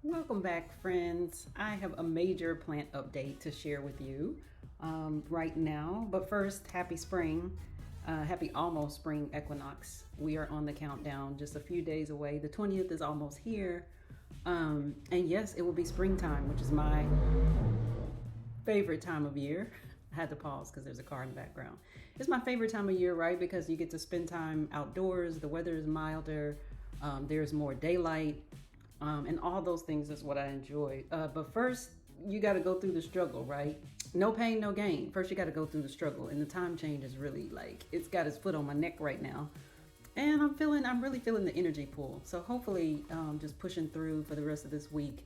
Welcome back, friends. I have a major plant update to share with you right now. But first, happy spring. Happy almost spring equinox. We are on the countdown, just a few days away. The 20th is almost here. And yes, it will be springtime, which is my favorite time of year. I had to pause because there's a car in the background. It's my favorite time of year, right? Because you get to spend time outdoors, the weather is milder, there's more daylight, and all those things is what I enjoy. But first, you got to go through the struggle, right? No pain, no gain. First, you got to go through the struggle, and the time change is really like it's got its foot on my neck right now, and I'm really feeling the energy pull. So hopefully, just pushing through for the rest of this week,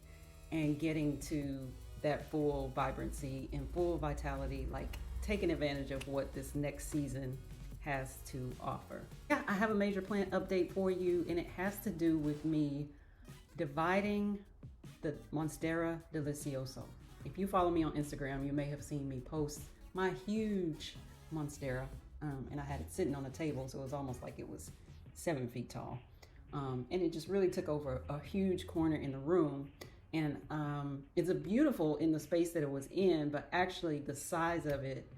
and getting to that full vibrancy and full vitality, like taking advantage of what this next season has to offer. Yeah, I have a major plant update for you, and it has to do with me dividing the Monstera delicioso. If you follow me on Instagram, you may have seen me post my huge Monstera, and I had it sitting on a table, so it was almost like it was 7 feet tall. And it just really took over a huge corner in the room. And it's a beautiful in the space that it was in, but actually the size of it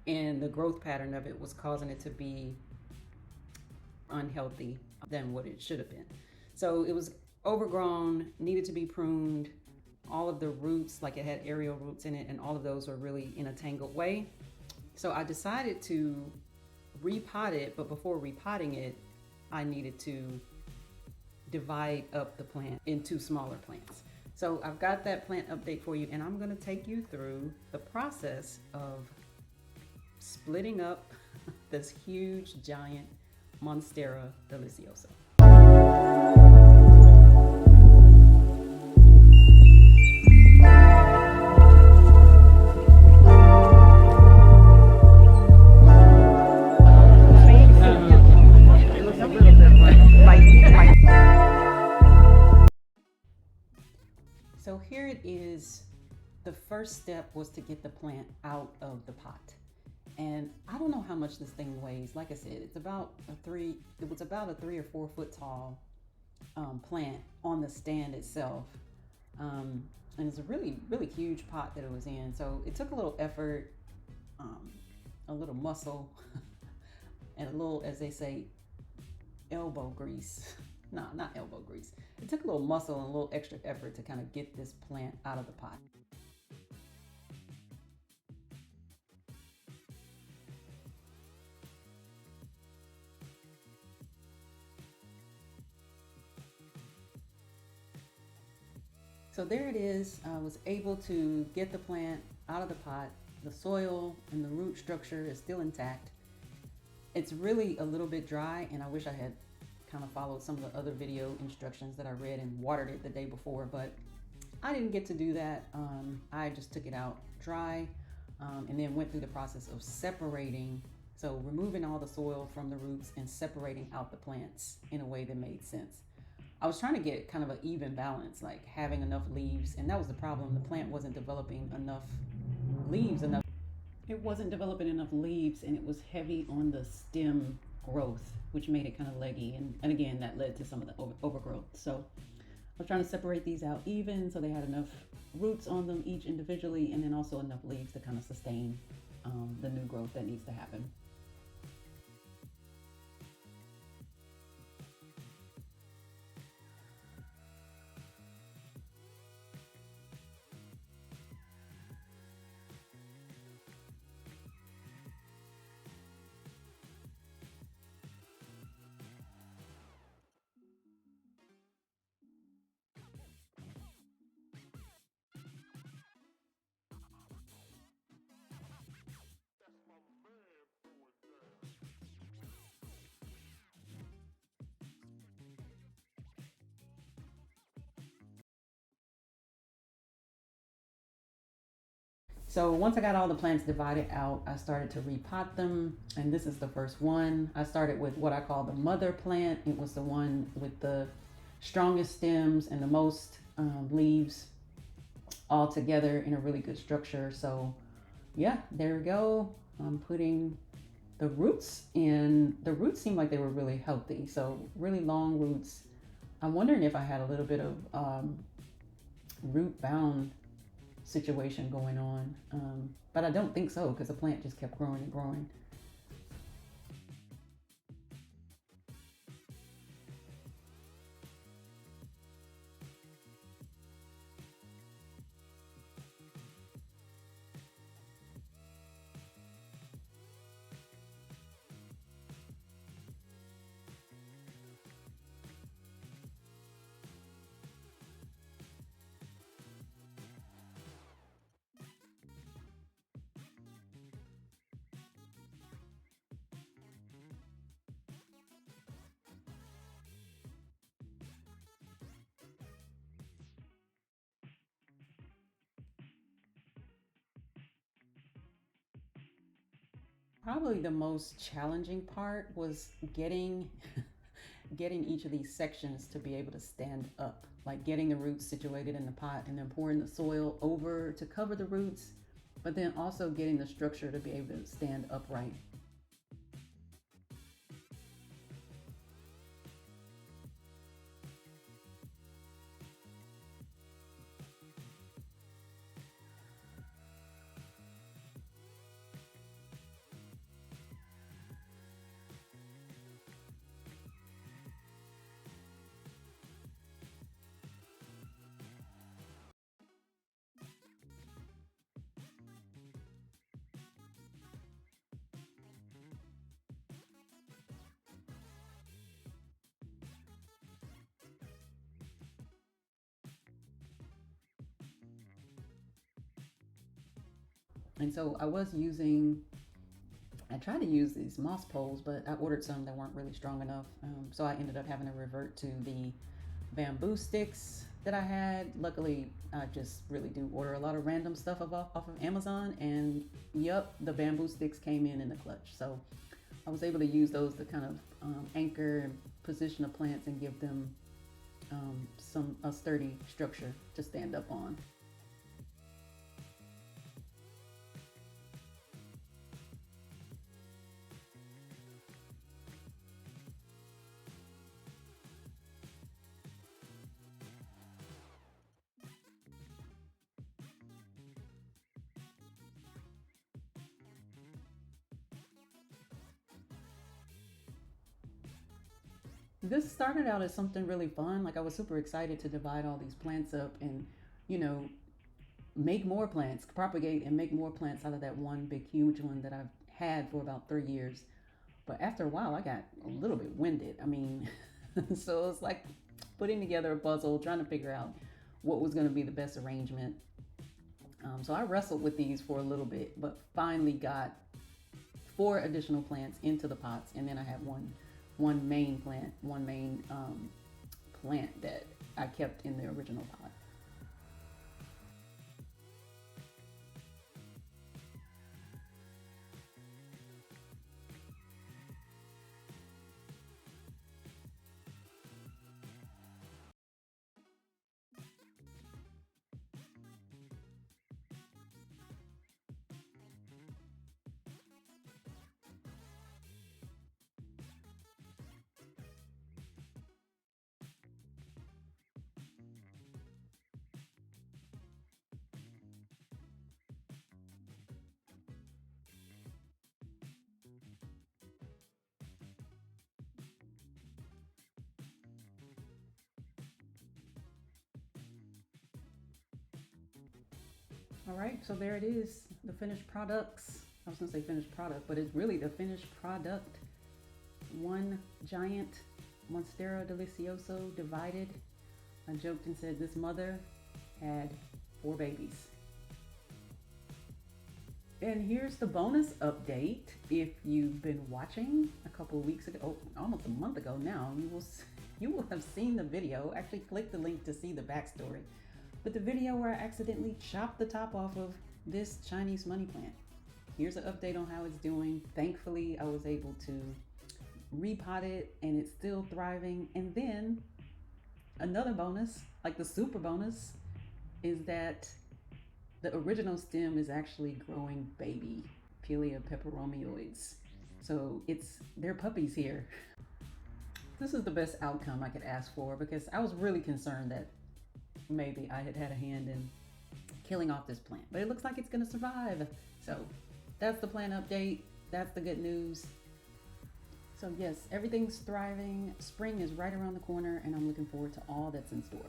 and the growth pattern of it was causing it to be unhealthy than what it should have been. So it was overgrown, needed to be pruned. All of the roots, like it had aerial roots in it, and all of those were really in a tangled way. So I decided to repot it, but before repotting it, I needed to divide up the plant into smaller plants. So I've got that plant update for you, and I'm going to take you through the process of splitting up this huge giant Monstera delicioso. So here it is. The first step was to get the plant out of the pot. And I don't know how much this thing weighs. Like I said, it was about a 3 or 4 foot tall plant on the stand itself. And it's a really, really huge pot that it was in. So it took a little effort, a little muscle, and a little, as they say, elbow grease. No, not elbow grease. It took a little muscle and a little extra effort to kind of get this plant out of the pot. So there it is. I was able to get the plant out of the pot. The soil and the root structure is still intact. It's really a little bit dry, and I wish I had kind of followed some of the other video instructions that I read and watered it the day before, but I didn't get to do that. I just took it out dry, and then went through the process of separating, so removing all the soil from the roots and separating out the plants in a way that made sense. I was trying to get kind of an even balance, like having enough leaves, and that was the problem. The plant wasn't developing enough leaves enough. It wasn't developing enough leaves, and it was heavy on the stem growth, which made it kind of leggy, and again, that led to some of the overgrowth. So I was trying to separate these out even so they had enough roots on them each individually, and then also enough leaves to kind of sustain the new growth that needs to happen. So once I got all the plants divided out, I started to repot them, and this is the first one. I started with what I call the mother plant. It was the one with the strongest stems and the most leaves all together in a really good structure. So yeah, there we go. I'm putting the roots in. The roots seemed like they were really healthy, so really long roots. I'm wondering if I had a little bit of root bound situation going on. But I don't think so because the plant just kept growing and growing. Probably the most challenging part was getting each of these sections to be able to stand up, like getting the roots situated in the pot and then pouring the soil over to cover the roots, but then also getting the structure to be able to stand upright. And so I tried to use these moss poles, but I ordered some that weren't really strong enough. So I ended up having to revert to the bamboo sticks that I had. Luckily, I just really do order a lot of random stuff off of Amazon, and yep, the bamboo sticks came in the clutch. So I was able to use those to kind of anchor and position the plants and give them some a sturdy structure to stand up on. This started out as something really fun. Like I was super excited to divide all these plants up and, you know, make more plants, propagate and make more plants out of that one big huge one that I've had for about 3 years. But after a while, I got a little bit winded. I mean, so it's like putting together a puzzle, trying to figure out what was going to be the best arrangement. So I wrestled with these for a little bit, but finally got four additional plants into the pots, and then I had one main plant, one main plant that I kept in the original pot. All right, so there it is, the finished products. I was gonna say finished product, but it's really the finished product. One giant Monstera delicioso divided. I joked and said this mother had four babies. And here's the bonus update. If you've been watching a couple of weeks ago, oh, almost a month ago now, you will have seen the video. Actually, click the link to see the backstory. But the video where I accidentally chopped the top off of this Chinese money plant. Here's an update on how it's doing. Thankfully, I was able to repot it and it's still thriving. And then another bonus, like the super bonus, is that the original stem is actually growing baby Pelia peperomioids. So they're puppies here. This is the best outcome I could ask for because I was really concerned that maybe I had a hand in killing off this plant. But it looks like it's going to survive. So that's the plant update. That's the good news. So yes, everything's thriving. Spring is right around the corner, and I'm looking forward to all that's in store.